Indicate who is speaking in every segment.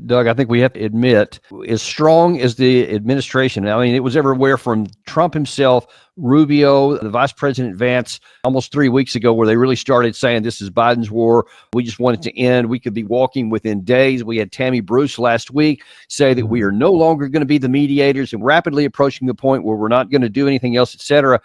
Speaker 1: Doug, I think we have to admit, as strong as the administration, I mean, it was everywhere from Trump himself, Rubio, the Vice President Vance, almost 3 weeks ago, where they really started saying this is Biden's war. We just want it to end. We could be walking within days. We had Tammy Bruce last week say that we are no longer going to be the mediators and rapidly approaching the point where we're not going to do anything else, et cetera.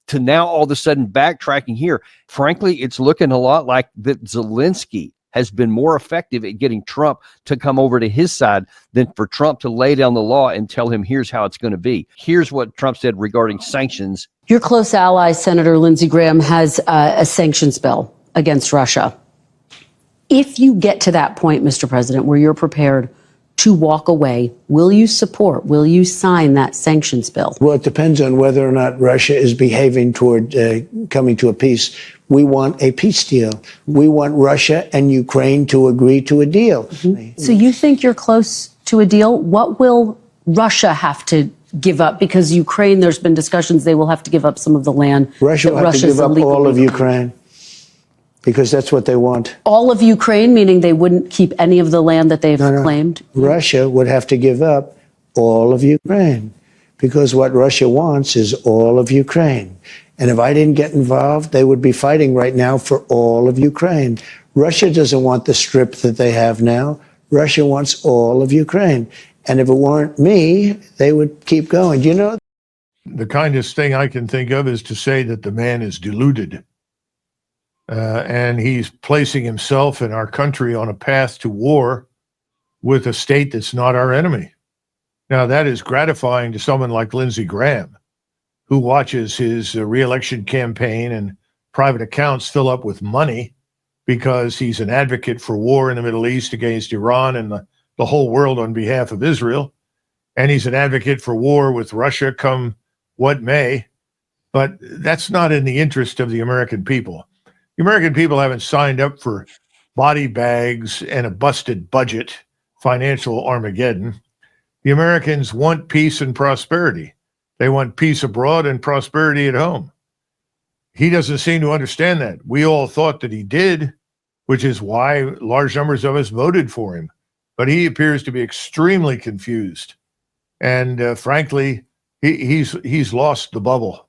Speaker 1: To now all of a sudden backtracking here. Frankly, it's looking a lot like that Zelensky has been more effective at getting Trump to come over to his side than for Trump to lay down the law and tell him, here's how it's going to be. Here's what Trump said regarding sanctions.
Speaker 2: Your close ally, Senator Lindsey Graham, has a sanctions bill against Russia. If you get to that point, Mr. President, where you're prepared to walk away, will you sign that sanctions bill?
Speaker 3: Well, it depends on whether or not Russia is behaving toward coming to a peace. We want a peace deal. We want Russia and Ukraine to agree to a deal.
Speaker 2: Mm-hmm. So you think you're close to a deal? What will Russia have to give up? Because Ukraine, there's been discussions they will have to give up some of the land.
Speaker 3: Russia will have to give up all of Ukraine. Because that's what they want.
Speaker 2: All of Ukraine, meaning they wouldn't keep any of the land that they've claimed?
Speaker 3: Russia would have to give up all of Ukraine. Because what Russia wants is all of Ukraine. And if I didn't get involved, they would be fighting right now for all of Ukraine. Russia doesn't want the strip that they have now. Russia wants all of Ukraine. And if it weren't me, they would keep going. You know?
Speaker 4: The kindest thing I can think of is to say that the man is deluded. And he's placing himself and our country on a path to war with a state that's not our enemy. Now, that is gratifying to someone like Lindsey Graham, who watches his reelection campaign and private accounts fill up with money because he's an advocate for war in the Middle East against Iran and the whole world on behalf of Israel. And he's an advocate for war with Russia come what may. But that's not in the interest of the American people. The American people haven't signed up for body bags and a busted budget, financial Armageddon. The Americans want peace and prosperity. They want peace abroad and prosperity at home. He doesn't seem to understand that. We all thought that he did, which is why large numbers of us voted for him. But he appears to be extremely confused. And frankly, he's lost the bubble.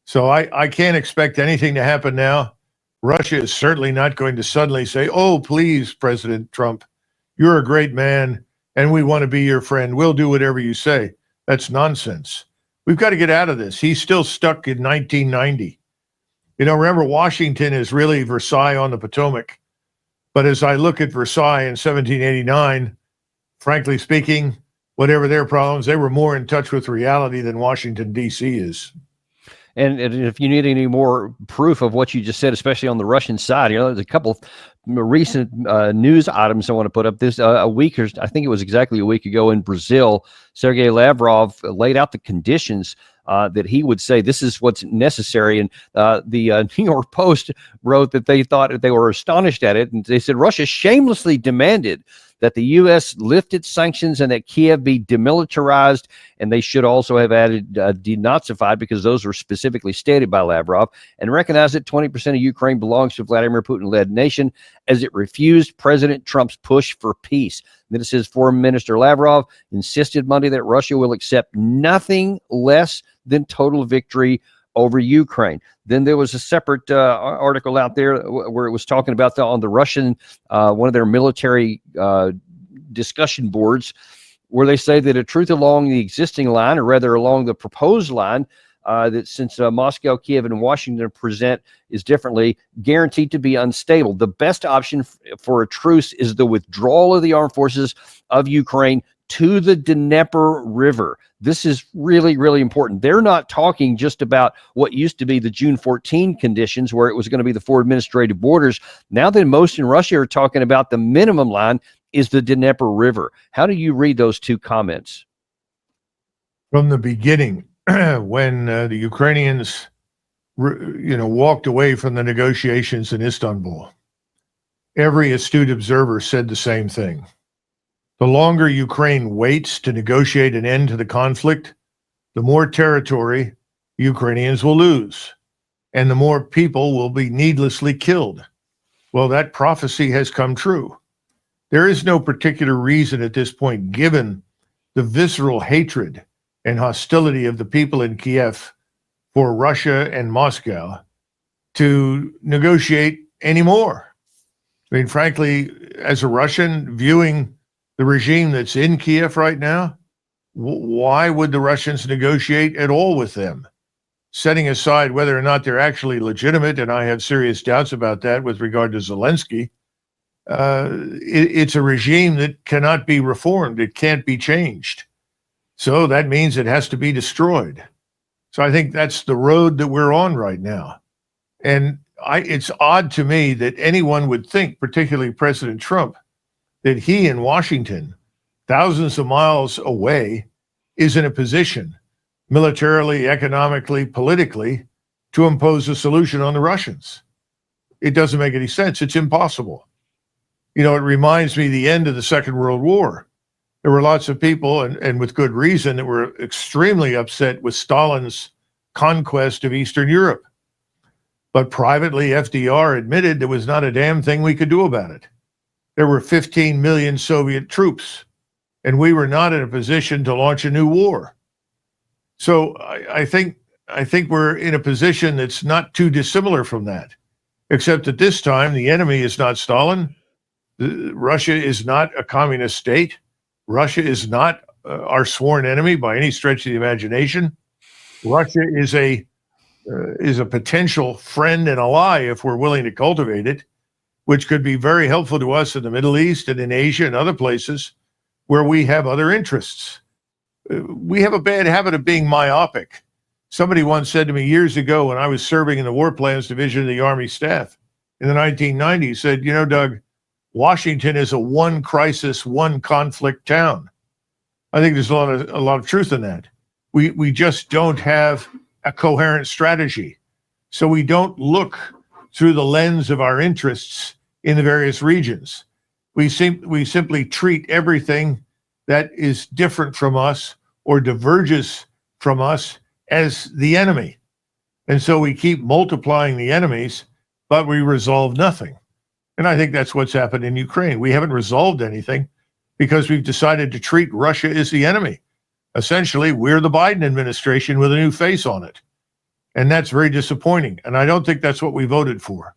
Speaker 4: So I can't expect anything to happen now. Russia is certainly not going to suddenly say, oh, please, President Trump, you're a great man, and we want to be your friend. We'll do whatever you say. That's nonsense. We've got to get out of this. He's still stuck in 1990. You know, remember, Washington is really Versailles on the Potomac. But as I look at Versailles in 1789, frankly speaking, whatever their problems, they were more in touch with reality than Washington, D.C. is.
Speaker 1: And if you need any more proof of what you just said, especially on the Russian side, you know, there's a couple of recent news items I want to put up. This a week, or I think it was exactly a week ago in Brazil, Sergei Lavrov laid out the conditions that he would say this is what's necessary. And the New York Post wrote that they thought they were astonished at it. And they said Russia shamelessly demanded that the U.S. lift its sanctions and that Kiev be demilitarized. And they should also have added denazified, because those were specifically stated by Lavrov, and recognize that 20% of Ukraine belongs to a Vladimir Putin-led nation, as it refused President Trump's push for peace. Then it says Foreign Minister Lavrov insisted Monday that Russia will accept nothing less than total victory over Ukraine. Then there was a separate article out there where it was talking about on the Russian, one of their military discussion boards, where they say that a truth along the existing line, or rather along the proposed line, that since Moscow, Kiev, and Washington present is differently, guaranteed to be unstable. The best option for a truce is the withdrawal of the armed forces of Ukraine to the Dnieper River. This is really, really important. They're not talking just about what used to be the June 14 conditions, where it was going to be the 4 administrative borders. Now that most in Russia are talking about the minimum line is the Dnieper River. How do you read those two comments?
Speaker 4: From the beginning, when the Ukrainians, walked away from the negotiations in Istanbul, every astute observer said the same thing. The longer Ukraine waits to negotiate an end to the conflict, the more territory Ukrainians will lose, and the more people will be needlessly killed. Well, that prophecy has come true. There is no particular reason at this point, given the visceral hatred and hostility of the people in Kiev for Russia and Moscow, to negotiate anymore. I mean, frankly, as a Russian viewing the regime that's in Kiev right now, why would the Russians negotiate at all with them? Setting aside whether or not they're actually legitimate, and I have serious doubts about that with regard to Zelensky, it's a regime that cannot be reformed. It can't be changed. So that means it has to be destroyed. So I think that's the road that we're on right now. And it's odd to me that anyone would think, particularly President Trump, that he in Washington, thousands of miles away, is in a position, militarily, economically, politically, to impose a solution on the Russians. It doesn't make any sense. It's impossible. You know, it reminds me of the end of the Second World War. There were lots of people, and with good reason, that were extremely upset with Stalin's conquest of Eastern Europe. But privately, FDR admitted there was not a damn thing we could do about it. There were 15 million Soviet troops, and we were not in a position to launch a new war. So I think we're in a position that's not too dissimilar from that, except at this time, the enemy is not Stalin. Russia is not a communist state. Russia is not our sworn enemy by any stretch of the imagination. Russia is a potential friend and ally if we're willing to cultivate it, which could be very helpful to us in the Middle East and in Asia and other places where we have other interests. We have a bad habit of being myopic. Somebody once said to me years ago when I was serving in the War Plans Division of the Army Staff in the 1990s, said, you know, Doug, Washington is a one crisis, one conflict town. I think there's a lot of truth in that. We just don't have a coherent strategy. So we don't look through the lens of our interests in the various regions. We simply treat everything that is different from us or diverges from us as the enemy. And so we keep multiplying the enemies, but we resolve nothing. And I think that's what's happened in Ukraine. We haven't resolved anything because we've decided to treat Russia as the enemy. Essentially, we're the Biden administration with a new face on it. And that's very disappointing. And I don't think that's what we voted for.